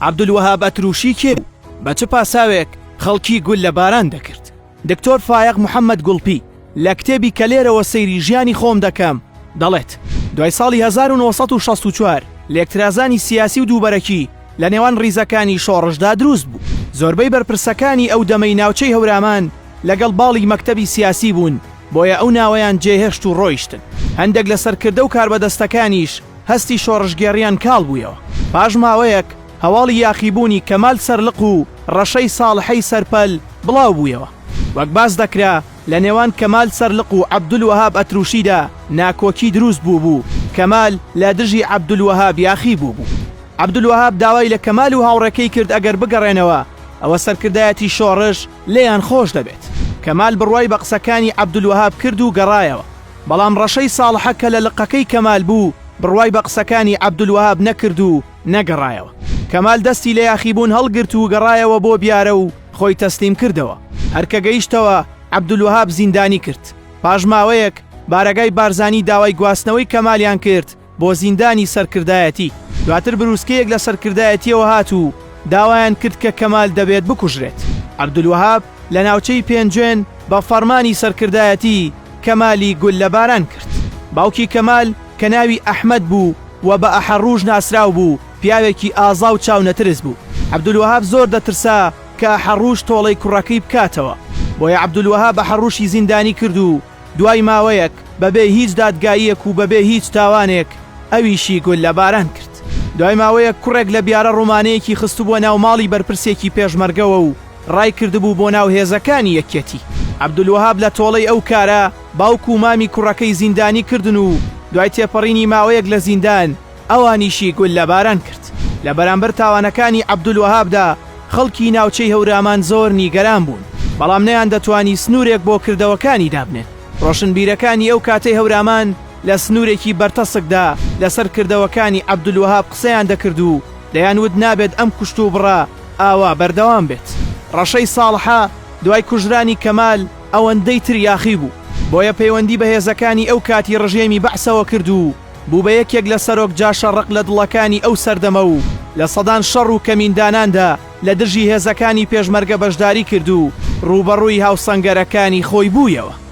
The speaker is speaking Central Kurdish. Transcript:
عەبدولوەهاب ئەتروشی کێ بوو؟ بە چ پاساوێک خەڵکی گول لە باران دەکرد؟ دکتۆر فایق محەممەد گوڵپی لە کتێبی کە لێرەوە سەیری ژیانی خۆم دەکەم دەڵێت دوای ساڵی 1964 لێکترازانی سیاسی و دووبەرەکی لە نێوان ڕیزەکانی شۆڕشدا دروست بوو. زۆربەی بەرپرسەکانی ئەو دەمەی ناوچەی هەورامان لەگەڵ باڵی مەکتەبی سیاسی بوون، بۆیە ئەو ناوەیان جێهێشت و ڕۆیشتن. هەندێک لە سەرکردە و کاربەدەستەکانیش هەستی شۆڕشگێڕیان کاڵ بوویەوە. پاش ماوەیەک هەواڵی یاخیبوونی کەمال سەرلق و ڕەشەی ساڵحەی سەرپەل بڵاو بوویەوە. وەک باس دەکرا لە نێوان کەمال سەرلق و عەبدولوەهاب ئەتروشیدا ناکۆکی دروست بوو. کەمال لە دژی عەبدولوەهاب یاخی بوو. عەبدولوەهاب داوای لە کەمال و هاوڕێکەی کرد ئەگەر بگەڕێنەوە ئەوە سەرکردایەتی شۆڕش لێیان خۆش دەبێت. کەمال بڕوای بە قسەکانی عەبدولوەهاب کرد و گەڕایەوە، بەڵام ڕەشەی ساڵحە کە لە لقەکەی کەمال بوو بڕوای بە قسەکانی عەبدولوەهاب نەکرد و نەگەڕایەوە. کەمال دەستی لە یاخیبوون هەڵگرت و گەڕایەوە بۆ بیارە و خۆی تەسلیم کردەوە. هەرکە گەیشتەوە عەبدولوەهاب زیندانی کرد. پاش ماوەیەک بارەگای بارزانی داوای گواستنەوەی کەمالیان کرد بۆ زیندانی سەرکردایەتی. دواتر بروسکەیەک لە سەرکردایەتیەوە هات و داوایان کرد کە کەمال دەبێت بکوژرێت. عەبدولوەهاب لە ناوچەی پێنجێن بە فەرمانی سەرکردایەتی کەمالی گول لە باران کرد. باوکی کەمال کە ناوی ئەحمەد بوو و بە ئەحەڕوژ ناسراو بوو، پیاوێکی ئازا و چاو نەترس بوو. عەبدولوەهاب زۆر دەترسا کە ئەحەڕوژ تۆڵەی کوڕەکەی بکاتەوە، بۆیە عەبدولوەهاب ئەحەڕوشی زیندانی کرد و دوای ماوەیەک بەبێ هیچ دادگاییەک و بەبێ هیچ تاوانێک ئەویشی گول لە باران کرد. دوای ماوەیەک کوڕێک لە بیارە ڕۆمانەیەکی خست بووە ناو ماڵی بەرپرسێکی پێشمەرگەوە و ڕای کردبوو بۆ ناو هێزەکانی یەکێتی. عەبدولوەهاب لە تۆڵەی ئەو کارە باوک و مامی کوڕەکەی زیندانی کردن و دوای تێپەڕینی ماوەیەک لە زیندان ئەوانیشی گول لە باران کرد. لە بەرامبەر تاوانەکانی عەبدولوەهابدا خەڵکی ناوچەی هەورامان زۆر نیگەران بوون، بەڵام نەیان دەتوانی سنوورێک بۆ کردەوەکانی دابنێت. ڕۆشنبیرەکانی ئەو کاتەی هەورامان لە سنوورێکی بەرتەسکدا لەسەر کردەوەکانی عەبدولوەهاب قسەیان دەکرد و دەیانوت نابێت ئەم کوشت و بڕا ئاوا بەردەوام بێت. ڕەشەی ساڵحە دوای کوژرانی کەمال ئەوەندەی تر یاخی بوو، بۆیە پەیوەندی بە هێزەکانی ئەو کاتی ڕژێمی بەحسەوە کرد و بوو بە یەکێک لە سەرۆک جاشەڕق لە دڵەکانی ئەو سەردەمە و لە سەدان شەڕ و کەمینداناندا لە دژی هێزەکانی پێشمەرگە بەشداری کرد و ڕوبەڕووی هاوسەنگەرەکانی خۆی بوویەوە.